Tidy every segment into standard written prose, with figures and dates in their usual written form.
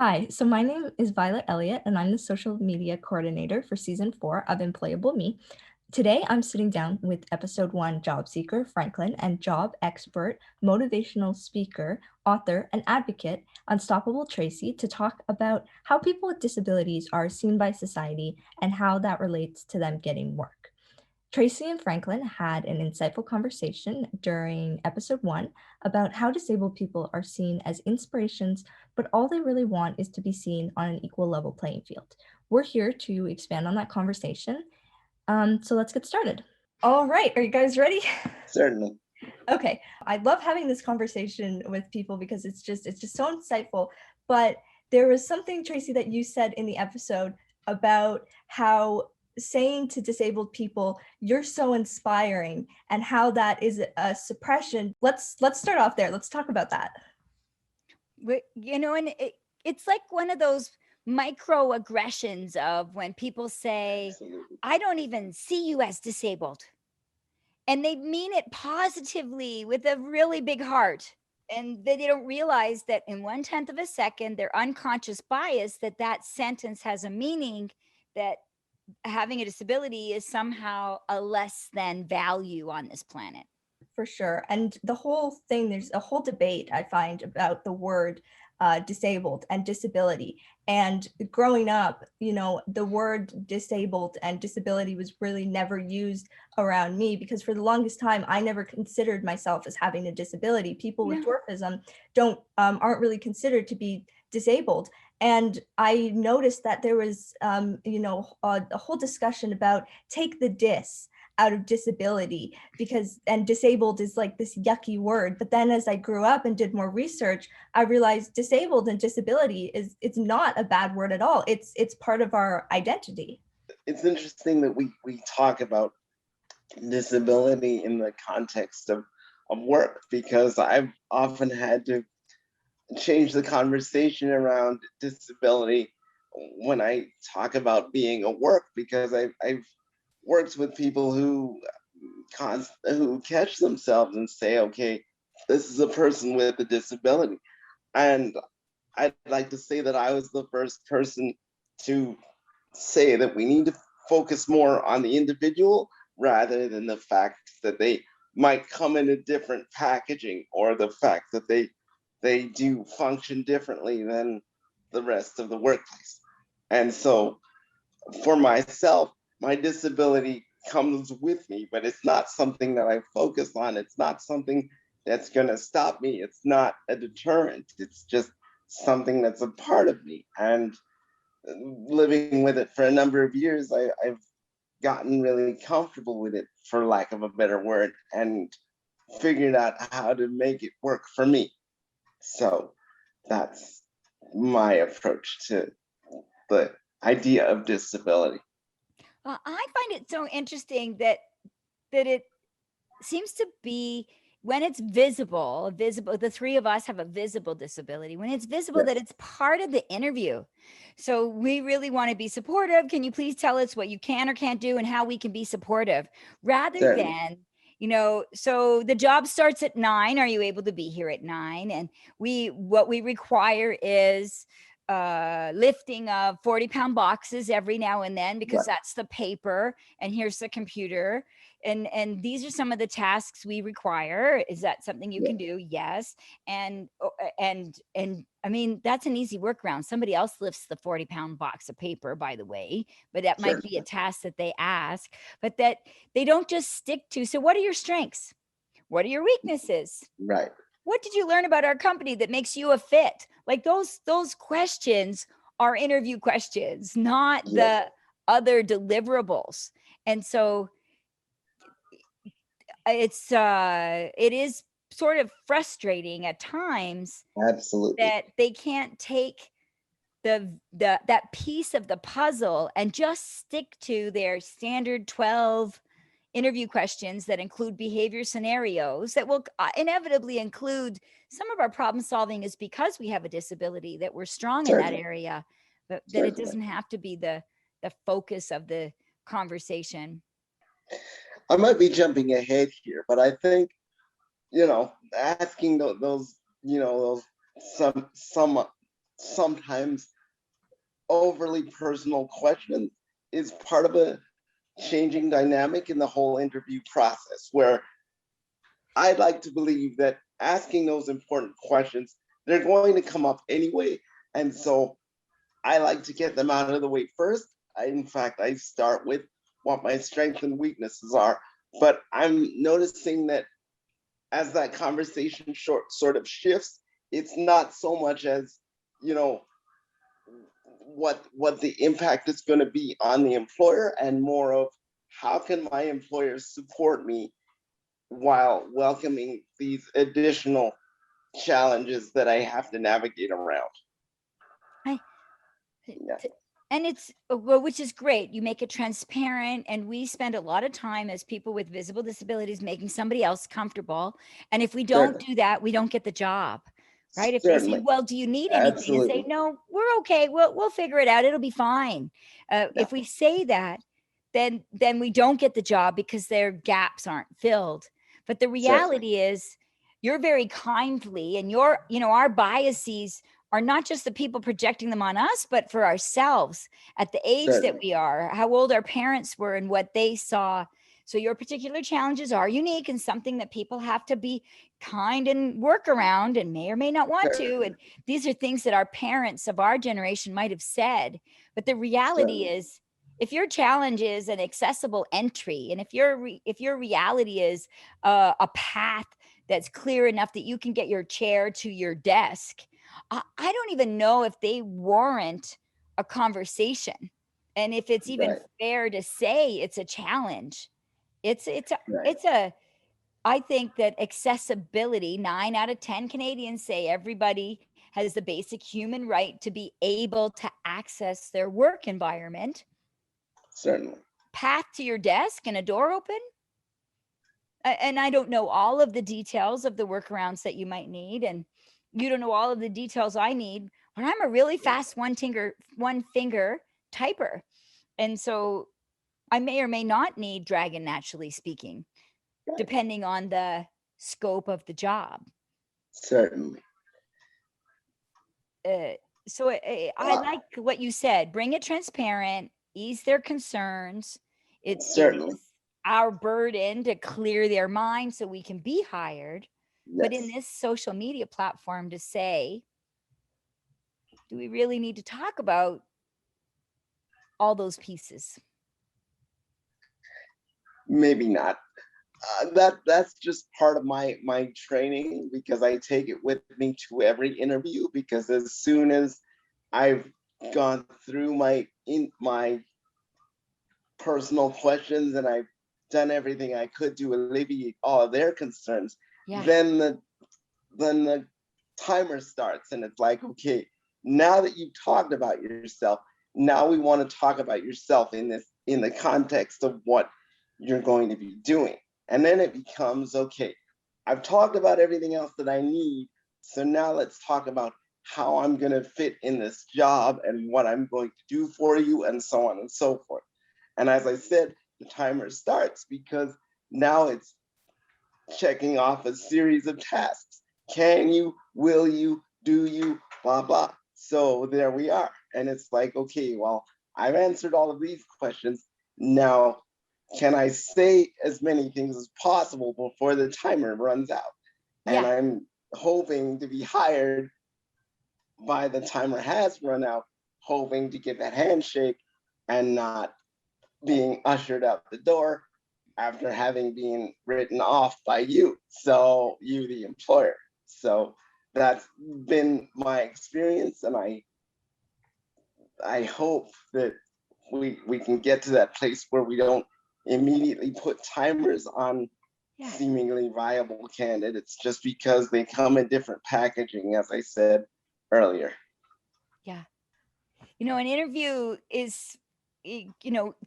Hi, so my name is Violet Elliott, and I'm the social media coordinator for season 4 of Employable Me. Today, I'm sitting down with episode 1 job seeker Franklyn and job expert, motivational speaker, author, and advocate, Unstoppable Tracy, to talk about how people with disabilities are seen by society and how that relates to them getting work. Tracy and Franklyn had an insightful conversation during episode 1 about how disabled people are seen as inspirations, but all they really want is to be seen on an equal level playing field. We're here to expand on that conversation. So let's get started. All right, are you guys ready? Certainly. Okay, I love having this conversation with people because it's just so insightful. But there was something, Tracy, that you said in the episode about how saying to disabled people, "You're so inspiring," and how that is a suppression. Let's start off there. Let's talk about that. It's like one of those microaggressions of when people say, Absolutely. I don't even see you as disabled. And they mean it positively with a really big heart. And they don't realize that in 1/10 of a second, their unconscious bias that sentence has a meaning that having a disability is somehow a less than value on this planet. For sure. And the whole thing, there's a whole debate I find about the word disabled and disability. And growing up, the word disabled and disability was really never used around me because for the longest time, I never considered myself as having a disability. People with No. dwarfism aren't really considered to be disabled. And I noticed that there was, a whole discussion about take the dis out of disability and disabled is like this yucky word. But then as I grew up and did more research, I realized disabled and disability it's not a bad word at all. It's part of our identity. It's interesting that we talk about disability in the context of work because I've often had to change the conversation around disability when I talk about being a work because I've worked with people who catch themselves and say, okay, this is a person with a disability. And I'd like to say that I was the first person to say that we need to focus more on the individual rather than the fact that they might come in a different packaging or the fact that they do function differently than the rest of the workplace. And so for myself, my disability comes with me, but it's not something that I focus on. It's not something that's going to stop me. It's not a deterrent. It's just something that's a part of me. And living with it for a number of years, I've gotten really comfortable with it, for lack of a better word, and figured out how to make it work for me. So that's my approach to the idea of disability. I find it so interesting that it seems to be when it's visible, the three of us have a visible disability. When it's visible that Yes, it's part of the interview. So we really want to be supportive. Can you please tell us what you can or can't do and how we can be supportive rather certainly. than so the job starts at 9. Are you able to be here at 9? And what we require is lifting of 40-pound boxes every now and then because Right, that's the paper and here's the computer and these are some of the tasks we require. Is that something you yeah, can do? Yes. And I mean, that's an easy workaround. Somebody else lifts the 40-pound box of paper, by the way, but that might be a certainly. task that they ask, but that they don't just stick to. So what are your strengths? What are your weaknesses? Right, What did you learn about our company that makes you a fit? Like those questions are interview questions, not yes, the other deliverables. And so it is sort of frustrating at times absolutely. that they can't take that piece of the puzzle and just stick to their standard 12 interview questions that include behavior scenarios that will inevitably include some of our problem solving is because we have a disability that we're strong in that Certainly, area, but that it certainly. doesn't have to be the focus of the conversation. I might be jumping ahead here, but I think, asking those, those some sometimes overly personal questions is part of a changing dynamic in the whole interview process, where I'd like to believe that asking those important questions, they're going to come up anyway. And so I like to get them out of the way first. In fact, I start with what my strengths and weaknesses are. But I'm noticing that as that conversation sort of shifts, it's not so much as, you know, what the impact is going to be on the employer, and more of how can my employer support me while welcoming these additional challenges that I have to navigate around. I, Yeah, and it's well, which is great. You make it transparent, and we spend a lot of time as people with visible disabilities making somebody else comfortable. And if we don't certainly, do that, we don't get the job. Right? If they say, certainly, "Well, do you need anything?" and say, absolutely, "No, we're okay. We'll figure it out. It'll be fine." yeah, If we say that, then we don't get the job because their gaps aren't filled. But the certainly, reality is, you're very kindly, and our biases are not just the people projecting them on us, but for ourselves at the age that certainly, we are, how old our parents were, and what they saw. So your particular challenges are unique and something that people have to be kind and work around, and may or may not want to. certainly, And these are things that our parents of our generation might have said. But the reality certainly, is, if your challenge is an accessible entry, and if your reality is a path that's clear enough that you can get your chair to your desk, I don't even know if they warrant a conversation. And if it's even right, fair to say it's a challenge, right, it's a I think that accessibility, 9 out of 10 Canadians say everybody has the basic human right to be able to access their work environment. certainly, Path to your desk and a door open. And I don't know all of the details of the workarounds that you might need. And you don't know all of the details I need, but I'm a really fast one finger typer. And so I may or may not need Dragon Naturally Speaking, right, depending on the scope of the job. certainly, uh, I uh, like what you said. Bring it transparent, ease their concerns. It certainly, is our burden to clear their mind so we can be hired. But in yes. this social media platform, to say, do we really need to talk about all those pieces? Maybe not. That's just part of my training, because I take it with me to every interview, because as soon as I've gone through my personal questions and I've done everything I could to alleviate all of their concerns, Yeah, then the timer starts, and it's like, okay, now that you've talked about yourself, now we want to talk about yourself in the context of what you're going to be doing. And then it becomes, okay, I've talked about everything else that I need, so now let's talk about how I'm going to fit in this job and what I'm going to do for you, and so on and so forth. And as I said, the timer starts because now it's checking off a series of tasks. Can you, will you, do you, blah, blah. So there we are. And it's like, okay, well, I've answered all of these questions. Now, can I say as many things as possible before the timer runs out? And yeah, I'm hoping to be hired by the timer has run out, hoping to get that handshake and not being ushered out the door after having been written off by you. So you, the employer. So that's been my experience, and I hope that we can get to that place where we don't immediately put timers on yeah, seemingly viable candidates just because they come in different packaging, as I said earlier. yeah. An interview is,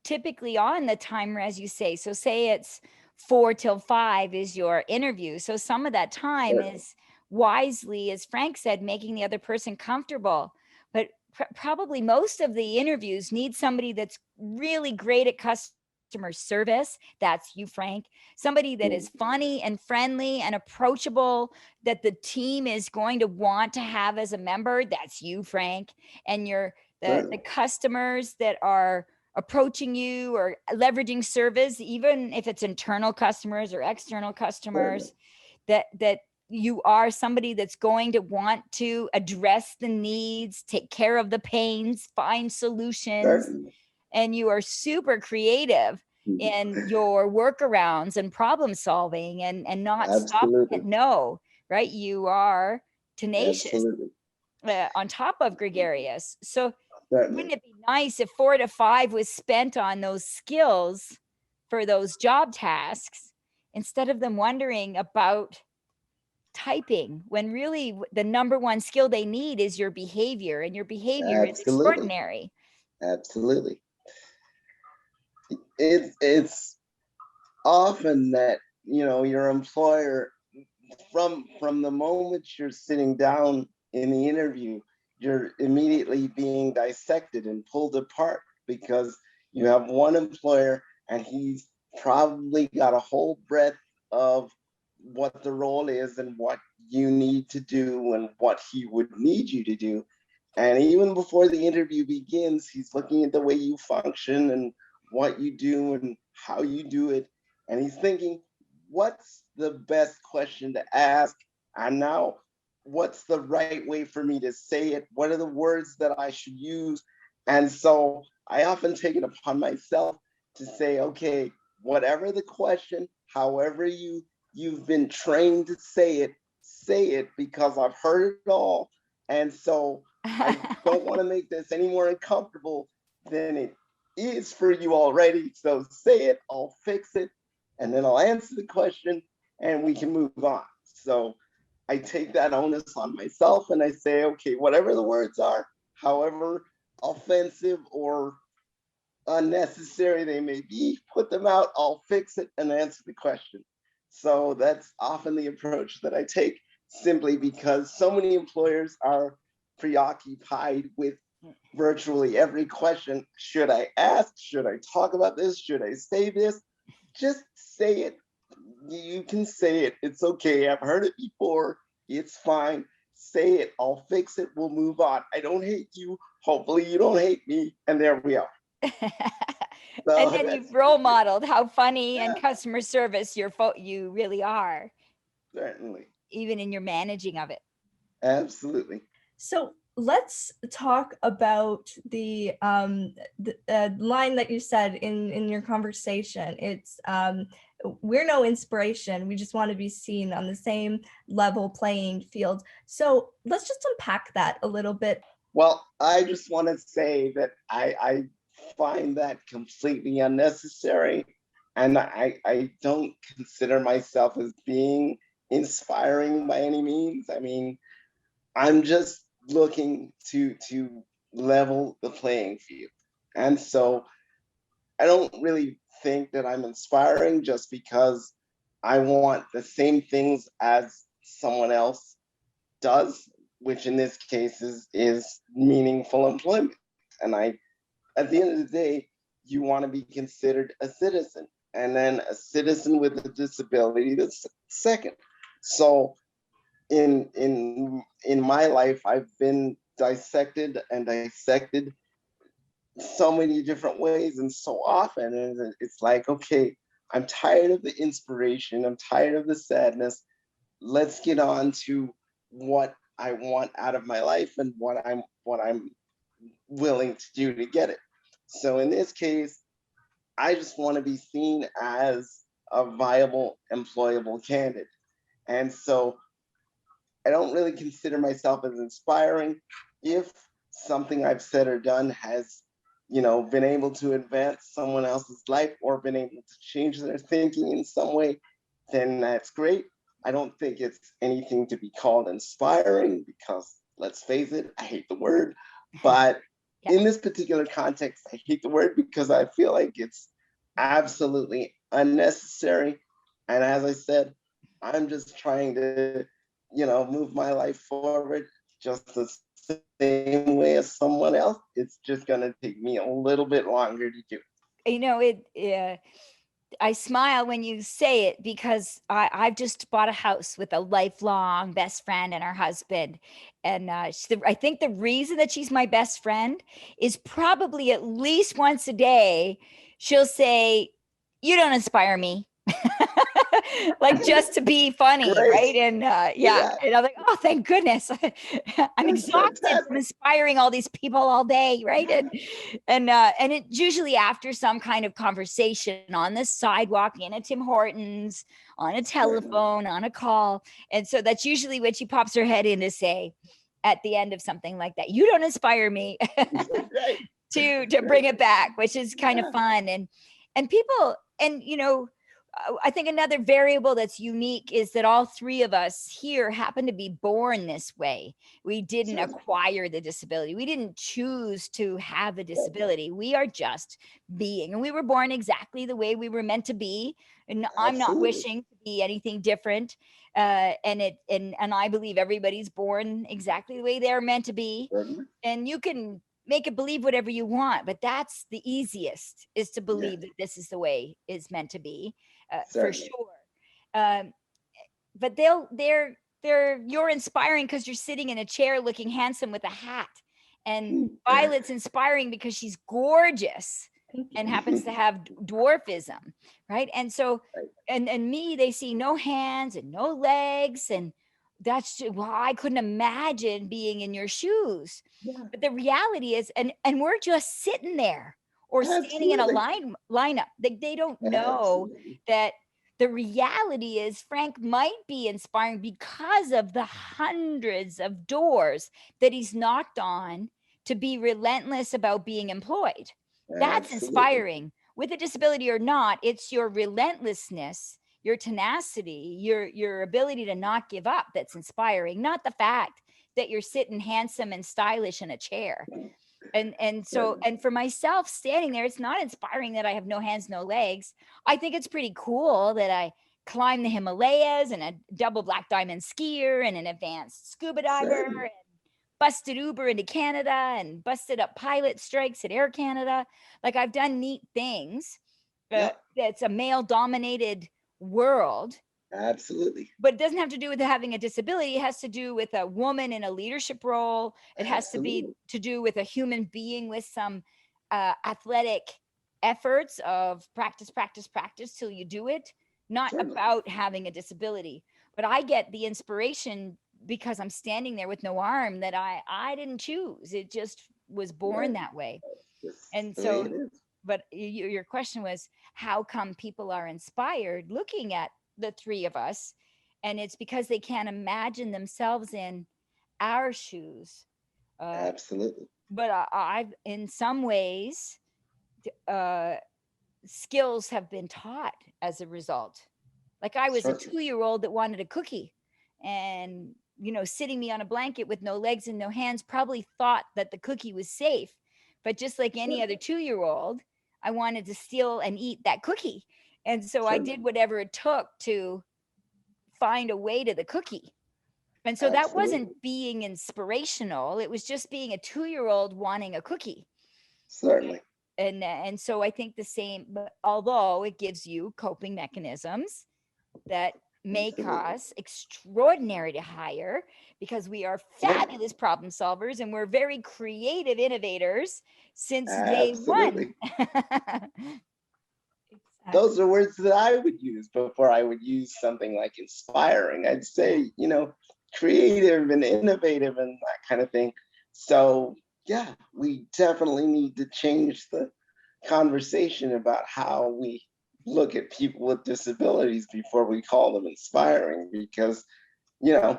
typically on the timer, as you say. So say it's 4 till 5 is your interview. So some of that time Certainly, is wisely, as Frank said, making the other person comfortable. But probably most of the interviews need somebody that's really great at customer customer service, that's you, Frank. Somebody that is funny and friendly and approachable, that the team is going to want to have as a member, that's you, Frank. And the customers that are approaching you or leveraging service, even if it's internal customers or external customers, that you are somebody that's going to want to address the needs, take care of the pains, find solutions. And you are super creative in your workarounds and problem solving and not stopping at no, right? You are tenacious, on top of gregarious. So wouldn't it be nice if 4 to 5 was spent on those skills for those job tasks instead of them wondering about typing, when really the number one skill they need is your behavior, and your behavior is extraordinary. Absolutely. It's often that, your employer, from the moment you're sitting down in the interview, you're immediately being dissected and pulled apart, because you have one employer and he's probably got a whole breadth of what the role is and what you need to do and what he would need you to do. And even before the interview begins, he's looking at the way you function and what you do and how you do it. And he's thinking, what's the best question to ask? And now, what's the right way for me to say it? What are the words that I should use? And so I often take it upon myself to say, okay, whatever the question, however you've been trained to say it, because I've heard it all. And so I don't want to make this any more uncomfortable than it is for you already. So say it, I'll fix it, and then I'll answer the question and we can move on. So I take that onus on myself and I say, okay, whatever the words are, however offensive or unnecessary they may be, put them out, I'll fix it and answer the question. So that's often the approach that I take, simply because so many employers are preoccupied with virtually every question. Should I ask? Should I talk about this? Should I say this? Just say it. You can say it. It's okay. I've heard it before. It's fine. Say it. I'll fix it. We'll move on. I don't hate you. Hopefully you don't hate me. And there we are. So and then you've role modeled how funny and customer service you really are. Certainly. Even in your managing of it. Absolutely. So let's talk about the line that you said in your conversation. It's we're no inspiration. We just want to be seen on the same level playing field. So let's just unpack that a little bit. Well, I just want to say that I find that completely unnecessary. And I don't consider myself as being inspiring by any means. I mean, I'm just looking to level the playing field. And so I don't really think that I'm inspiring just because I want the same things as someone else does, which in this case is meaningful employment. And at the end of the day, you want to be considered a citizen, and then a citizen with a disability that's second. So in my life, I've been dissected and dissected so many different ways and so often, and it's like, okay, I'm tired of the inspiration, I'm tired of the sadness. Let's get on to what I want out of my life and what I'm willing to do to get it. So in this case, I just want to be seen as a viable, employable candidate. And so I don't really consider myself as inspiring. If something I've said or done has, been able to advance someone else's life or been able to change their thinking in some way, then that's great. I don't think it's anything to be called inspiring because, let's face it, I hate the word. But in this particular context, I hate the word because I feel like it's absolutely unnecessary. And as I said, I'm just trying to, move my life forward just the same way as someone else. It's just going to take me a little bit longer to do. you know, I smile when you say it because I've just bought a house with a lifelong best friend and her husband. And I think the reason that she's my best friend is probably at least once a day, she'll say, "You don't inspire me." Like just to be funny, Great. right? And yeah, Yeah, and I'm like, oh, thank goodness. I'm that's exhausted from fantastic. inspiring all these people all day, right? And it's usually after some kind of conversation on the sidewalk, in a Tim Hortons, on a Certainly. telephone, on a call. And so that's usually when she pops her head in to say at the end of something like that, "You don't inspire me." Right. To Right. bring it back, which is kind of Yeah, fun. And people, and I think another variable that's unique is that all three of us here happen to be born this way. We didn't certainly. acquire the disability. We didn't choose to have a disability. We are just being, and we were born exactly the way we were meant to be. And I'm not Absolutely. wishing to be anything different. And I believe everybody's born exactly the way they're meant to be. Certainly. And you can make it believe whatever you want, but that's the easiest, is to Yeah, believe that this is the way it's meant to be, for certainly. sure. um, but they're you're inspiring because you're sitting in a chair looking handsome with a hat, and Violet's inspiring because she's gorgeous Thank and you. happens to have dwarfism, right? And so, Right. and me, they see no hands and no legs, and well, I couldn't imagine being in your shoes. Yeah, But the reality is, and we're just sitting there or standing in a absolutely. lineup. They don't know Absolutely. that the reality is Frank might be inspiring because of the hundreds of doors that he's knocked on to be relentless about being employed. That's Absolutely. inspiring. With a disability or not, it's your relentlessness, your tenacity, your ability to not give up that's inspiring, not the fact that you're sitting handsome and stylish in a chair. And so, Certainly. and for myself standing there, it's not inspiring that I have no hands, no legs. I think it's pretty cool that I climbed the Himalayas and a double black diamond skier and an advanced scuba diver Certainly. and busted Uber into Canada and busted up pilot strikes at Air Canada. Like, I've done neat things. Yep. That's a male dominated world, Absolutely. but it doesn't have to do with having a disability. It has to do with a woman in a leadership role. It has to be Absolutely. to do with a human being with some athletic efforts of practice, practice, practice till you do it, not Certainly. about having a disability. But I get the inspiration because I'm standing there with no arm that I didn't choose. It just was born Right. that way. Just And the way so, it is. but your question was, how come people are inspired looking at the three of us? And it's because they can't imagine themselves in our shoes. uh, Absolutely. but I've, in some ways, uh, skills have been taught as a result. Like, I was a Certainly. 2-year-old that wanted a cookie, and sitting me on a blanket with no legs and no hands probably thought that the cookie was safe. But just like any other Certainly. 2-year-old, I wanted to steal and eat that cookie. And so I Certainly. did whatever it took to find a way to the cookie. And so that wasn't Absolutely. being inspirational. It was just being a 2-year-old wanting a cookie. Certainly. And so I think the same, but although it gives you coping mechanisms that make Absolutely. us extraordinary to hire, because we are Certainly. fabulous problem solvers and we're very creative innovators since day one. Absolutely. Those Exactly. are words that I would use before I would use something like inspiring. I'd say, creative and innovative and that kind of thing. So, yeah, we definitely need to change the conversation about how we look at people with disabilities before we call them inspiring because, you know,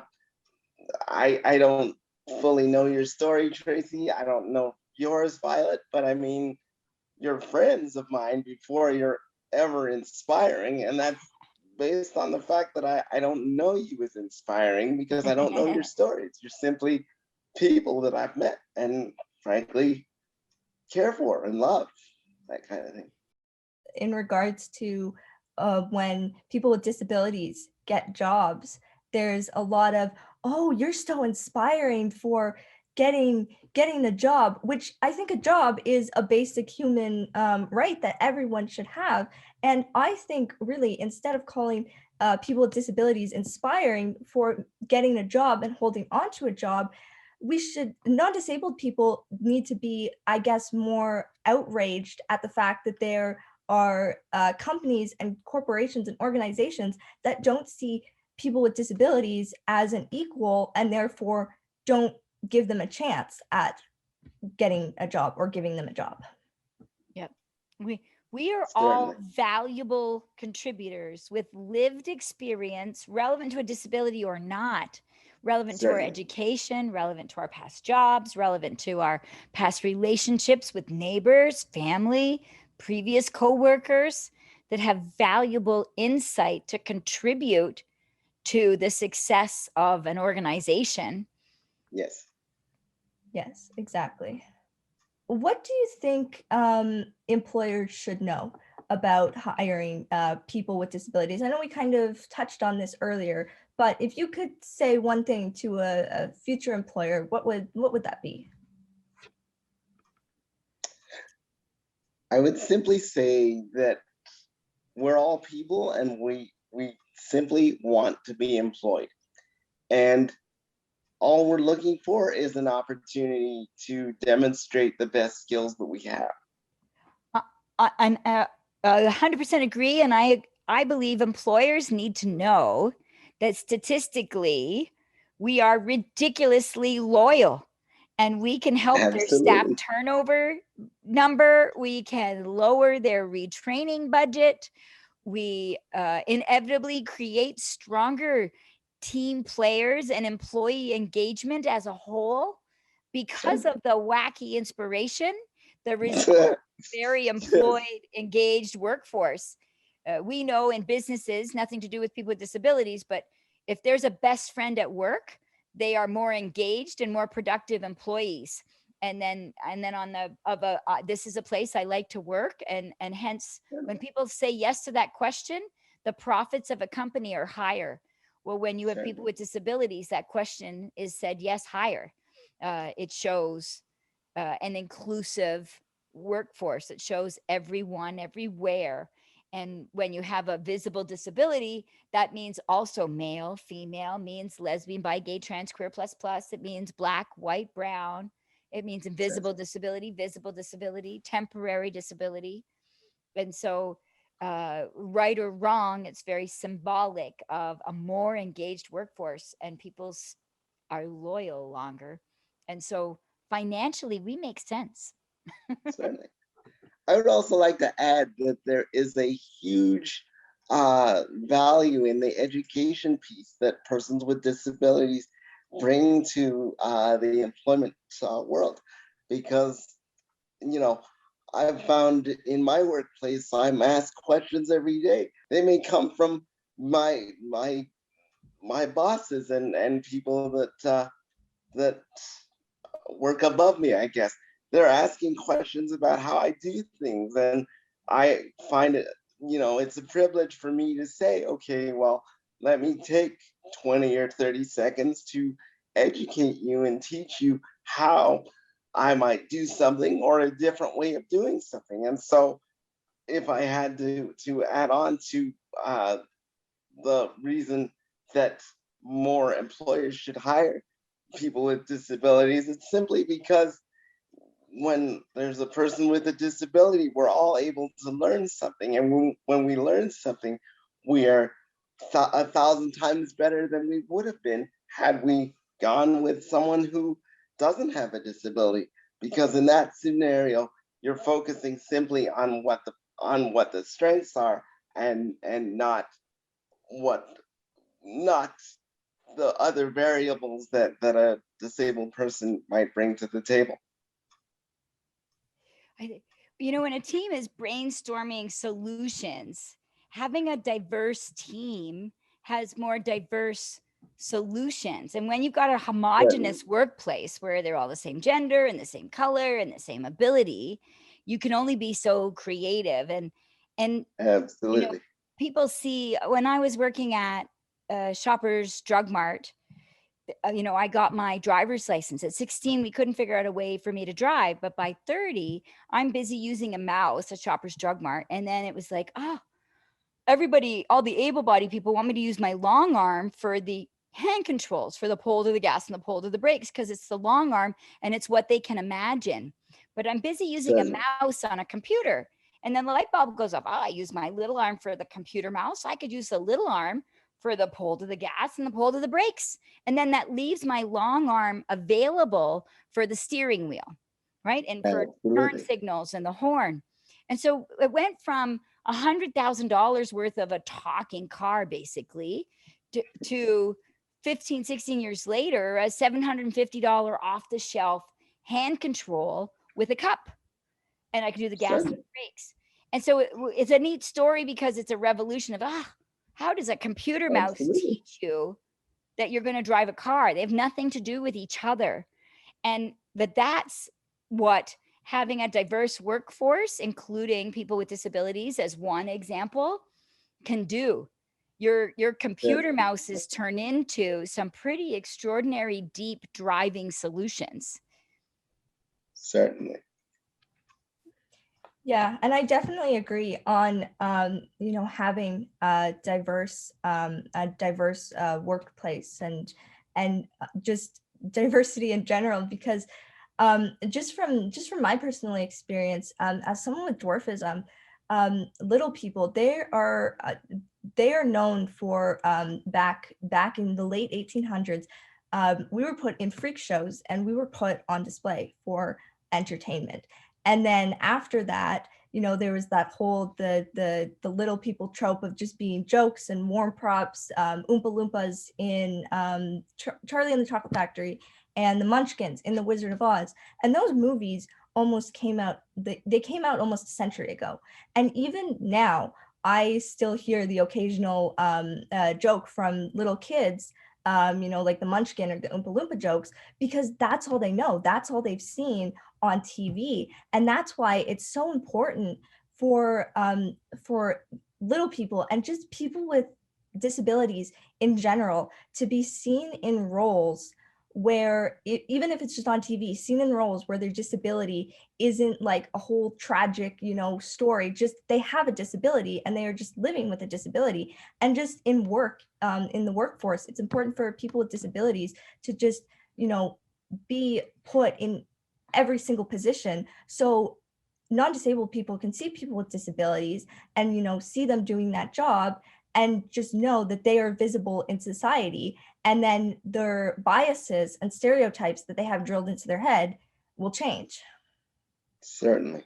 I don't fully know your story, Tracy. I don't know yours, Violet, but I mean, you're friends of mine before you're ever inspiring. And that's based on the fact that I don't know you as inspiring because I don't know your stories. You're simply people that I've met and frankly care for and love, that kind of thing. In regards to when people with disabilities get jobs, there's a lot of, oh, you're so inspiring for getting the job, which I think a job is a basic human right that everyone should have. And I think really, instead of calling people with disabilities inspiring for getting a job and holding on to a job, non-disabled people need to be, I guess, more outraged at the fact that there are companies and corporations and organizations that don't see people with disabilities as an equal, and therefore don't give them a chance at getting a job or giving them a job. Yep. We are Certainly. all valuable contributors with lived experience, relevant to a disability or not, relevant to our Certainly. education, relevant to our past jobs, relevant to our past relationships with neighbors, family, previous coworkers, that have valuable insight to contribute to the success of an organization. Yes. Yes, exactly. What do you think employers should know about hiring people with disabilities? I know we kind of touched on this earlier, but if you could say one thing to a future employer, what would that be? I would simply say that we're all people, and we simply want to be employed. And all we're looking for is an opportunity to demonstrate the best skills that we have. I'm 100% agree, and I believe employers need to know that statistically we are ridiculously loyal, and we can help their staff Absolutely. turnover number. We can lower their retraining budget. We inevitably create stronger team players and employee engagement as a whole because of the wacky inspiration, the result, very employed, engaged workforce. We know in businesses, nothing to do with people with disabilities, but if there's a best friend at work, they are more engaged and more productive employees. And then on the of a this is a place I like to work, and hence when people say yes to that question, the profits of a company are higher. Well, when you have people with disabilities, that question is said yes higher. It shows an inclusive workforce. It shows everyone, everywhere. And when you have a visible disability, that means also male, female, means lesbian, bi, gay, trans, queer, plus, plus. It means black, white, brown. It means invisible disability, visible disability, temporary disability. And so, right or wrong, it's very symbolic of a more engaged workforce, and people are loyal longer. And so, financially, we make sense. Certainly. I would also like to add that there is a huge value in the education piece that persons with disabilities bring to the employment world, because you know I've found in my workplace I'm asked questions every day. They may come from my bosses and people that work above me, I guess. They're asking questions about how I do things. And I find it, it's a privilege for me to say, okay, well, let me take 20 or 30 seconds to educate you and teach you how I might do something or a different way of doing something. And so if I had to add on to the reason that more employers should hire people with disabilities, it's simply because when there's a person with a disability, we're all able to learn something. And when we learn something, we are 1,000 times better than we would have been had we gone with someone who doesn't have a disability. Because in that scenario, you're focusing simply on what the strengths are, and what not the other variables that a disabled person might bring to the table. When a team is brainstorming solutions, having a diverse team has more diverse solutions. And when you've got a homogenous workplace where they're all the same gender and the same color and the same ability, you can only be so creative. And Absolutely. people see, when I was working at Shoppers Drug Mart, I got my driver's license. At 16, we couldn't figure out a way for me to drive. But by 30, I'm busy using a mouse at Shoppers Drug Mart. And then it was like, oh, everybody, all the able-bodied people want me to use my long arm for the hand controls, for the pull to the gas and the pull to the brakes, because it's the long arm and it's what they can imagine. But I'm busy using a mouse on a computer. And then the light bulb goes off. Oh, I use my little arm for the computer mouse. I could use the little arm for the pull to the gas and the pull to the brakes. And then that leaves my long arm available for the steering wheel, right? And for turn signals and the horn. And so it went from $100,000 worth of a talking car, basically, to 15, 16 years later, a $750 off the shelf hand control with a cup. And I could do the gas and the brakes. And so it's a neat story because it's a revolution of, how does a computer mouse teach you that you're going to drive a car? They have nothing to do with each other. And that's what having a diverse workforce, including people with disabilities as one example, can do. Your computer mouses turn into some pretty extraordinary, deep driving solutions. Certainly. Yeah, and I definitely agree on having a diverse workplace and just diversity in general, because just from my personal experience, as someone with dwarfism, little people, they are known for back in the late 1800s. We were put in freak shows and we were put on display for entertainment. And then after that, there was that whole the little people trope of just being jokes and warm props, Oompa Loompas in Charlie and the Chocolate Factory, and the Munchkins in The Wizard of Oz. And those movies almost came out, they came out almost a century ago. And even now, I still hear the occasional joke from little kids, like the Munchkin or the Oompa Loompa jokes, because that's all they know. That's all they've seen on TV. And that's why it's so important for little people and just people with disabilities in general to be seen in roles where even if it's just on TV, seen in roles where their disability isn't like a whole tragic, story. Just they have a disability and they are just living with a disability. And just in work, in the workforce, it's important for people with disabilities to just, be put in every single position. So non-disabled people can see people with disabilities and, see them doing that job and just know that they are visible in society. And then their biases and stereotypes that they have drilled into their head will change. Certainly.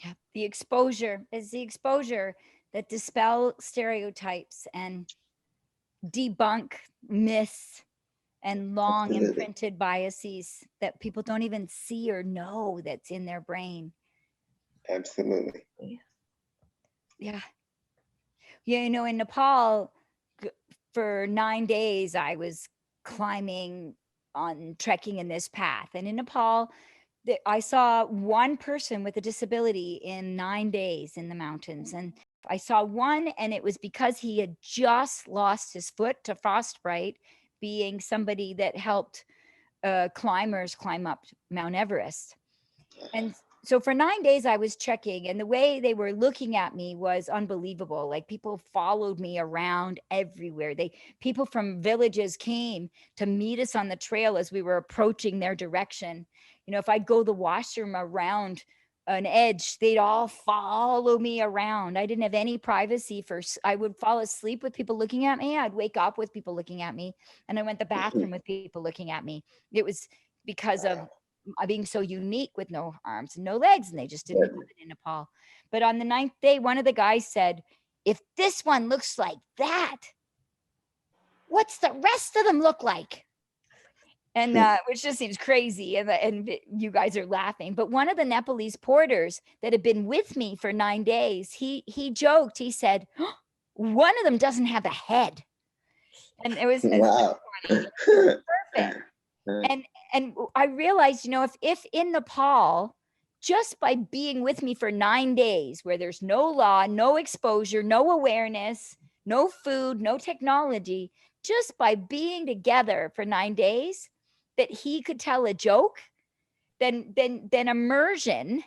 Yeah, the exposure that dispel stereotypes and debunk myths and long imprinted biases that people don't even see or know that's in their brain. Absolutely. Yeah. Yeah, in Nepal, for 9 days, I was trekking in this path. And in Nepal, I saw one person with a disability in 9 days in the mountains. And I saw one, and it was because he had just lost his foot to frostbite, being somebody that helped climbers climb up Mount Everest. And so for 9 days I was trekking, and the way they were looking at me was unbelievable. Like, people followed me around everywhere. People from villages came to meet us on the trail as we were approaching their direction. If I'd go to the washroom around an edge, they'd all follow me around. I didn't have any privacy. I would fall asleep with people looking at me. I'd wake up with people looking at me, and I went to the bathroom with people looking at me. It was because of being so unique with no arms and no legs, and they just didn't do it in Nepal. But on the 9th day, one of the guys said, "If this one looks like that, what's the rest of them look like?" And which just seems crazy, and you guys are laughing. But one of the Nepalese porters that had been with me for 9 days, he joked. He said, "One of them doesn't have a head," and it was wow. Perfect. And I realized, if in Nepal, just by being with me for 9 days, where there's no law, no exposure, no awareness, no food, no technology, just by being together for 9 days, that he could tell a joke, then immersion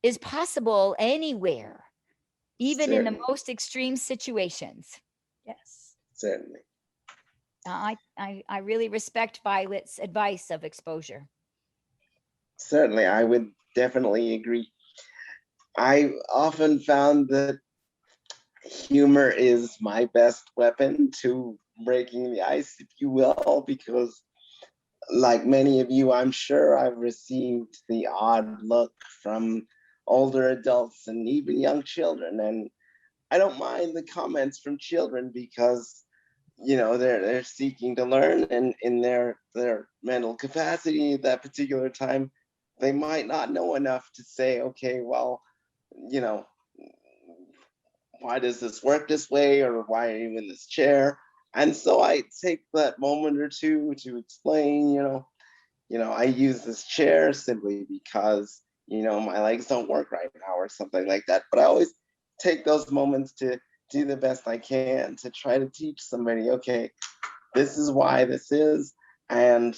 is possible anywhere, even in the Certainly, most extreme situations. Yes. certainly. I really respect Violet's advice of exposure. Certainly, I would definitely agree. I often found that humor is my best weapon to breaking the ice, if you will, because like many of you, I'm sure I've received the odd look from older adults and even young children. And I don't mind the comments from children because they're seeking to learn, and in their mental capacity at that particular time, they might not know enough to say, okay, well, you know, why does this work this way, or why are you in this chair? And so I take that moment or two to explain, I use this chair simply because, my legs don't work right now or something like that. But I always take those moments to do the best I can to try to teach somebody, okay, this is why this is. And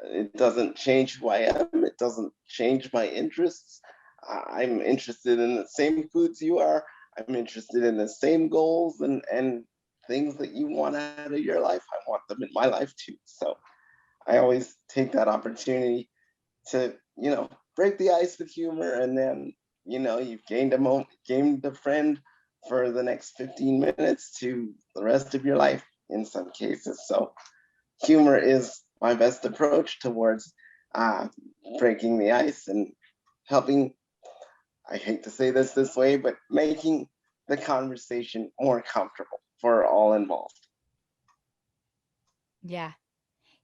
it doesn't change who I am. It doesn't change my interests. I'm interested in the same foods you are. I'm interested in the same goals and things that you want out of your life. I want them in my life too. So I always take that opportunity to, break the ice with humor. And then, you've gained a friend for the next 15 minutes to the rest of your life in some cases. So humor is my best approach towards uh, breaking the ice and helping, I hate to say this way, but making the conversation more comfortable for all involved. Yeah.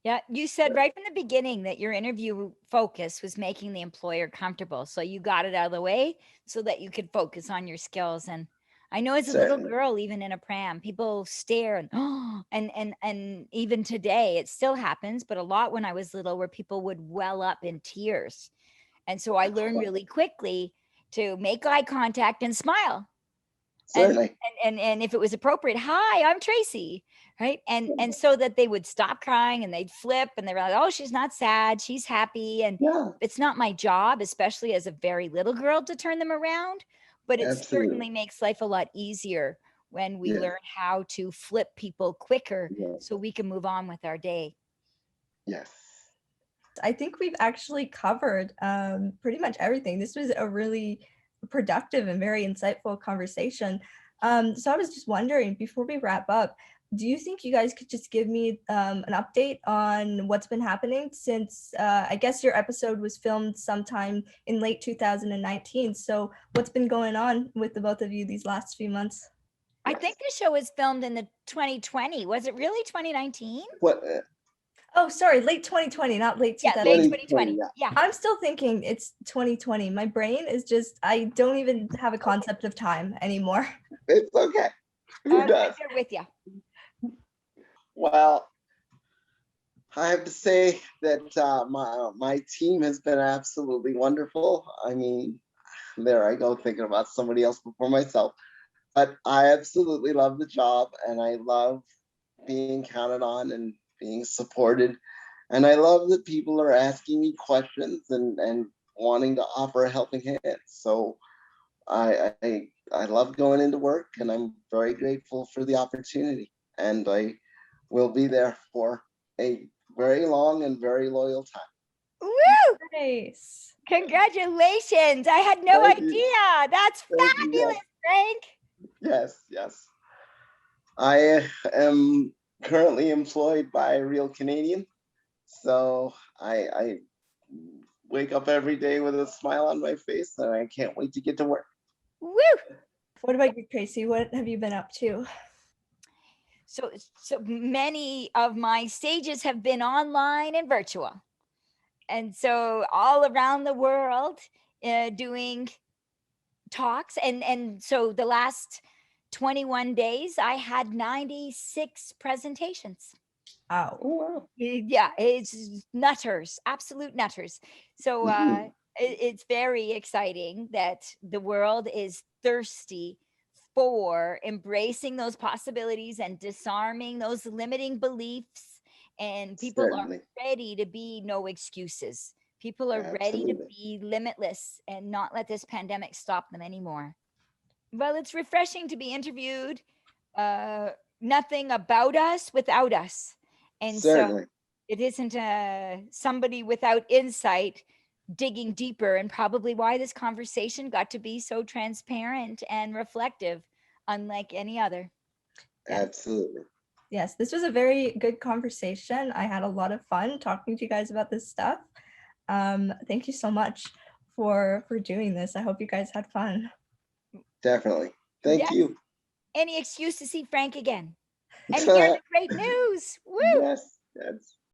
Yeah, you said right from the beginning that your interview focus was making the employer comfortable. So you got it out of the way so that you could focus on your skills. And I know as a little Certainly, girl, even in a pram, people stare and oh, and even today it still happens, but a lot when I was little where people would well up in tears. And so I learned really quickly to make eye contact and smile. And certainly, and if it was appropriate, "Hi, I'm Tracy," right? And so that they would stop crying and they'd flip and they were like, "Oh, she's not sad, she's happy." And yeah, it's not my job, especially as a very little girl, to turn them around, but it absolutely, certainly makes life a lot easier when we yeah, learn how to flip people quicker yeah, so we can move on with our day. yes, I think we've actually covered pretty much everything. This was a really productive and very insightful conversation. So I was just wondering, before we wrap up, do you think you guys could just give me an update on what's been happening since I guess your episode was filmed sometime in late 2019? So what's been going on with the both of you these last few months? I think yes. the show was filmed in the 2020. Was it really 2019? What Oh, sorry, late 2020, not late Yeah, late 2000. 2020? 2020. Yeah, Yeah. I'm still thinking it's 2020. My brain is just, I don't even have a concept of time anymore. it's okay. Who I'm does? right there with you. Well, I have to say that my team has been absolutely wonderful. I mean, there I go thinking about somebody else before myself. But I absolutely love the job, and I love being counted on and being supported. And I love that people are asking me questions and wanting to offer a helping hand. So I love going into work, and I'm very grateful for the opportunity. And I will be there for a very long and very loyal time. Woo! Nice. Congratulations. I had no Thank you. idea. That's Thank you. Yes. fabulous, Frank. Yes. Yes. I am currently employed by a real Canadian. So I wake up every day with a smile on my face, and I can't wait to get to work. Woo! What about you, Tracy? What have you been up to? So many of my stages have been online and virtual. And so all around the world doing talks and so the last 21 days I had 96 presentations. Wow. Oh wow. Yeah, it's nutters, absolute nutters. So Mhm. it's very exciting that the world is thirsty for embracing those possibilities and disarming those limiting beliefs. And people are Certainly. ready to be no excuses. People are ready to Absolutely. be limitless and not let this pandemic stop them anymore. Well, it's refreshing to be interviewed. Uh, Nothing about us without us. And so Certainly. it isn't somebody without insight digging deeper, and probably why this conversation got to be so transparent and reflective, unlike any other. Yes. Absolutely. Yes, this was a very good conversation. I had a lot of fun talking to you guys about this stuff. Thank you so much for doing this. I hope you guys had fun. Definitely. Thank Yes. you. Any excuse to see Frank again and hear the great news. Woo! Yes. Yes.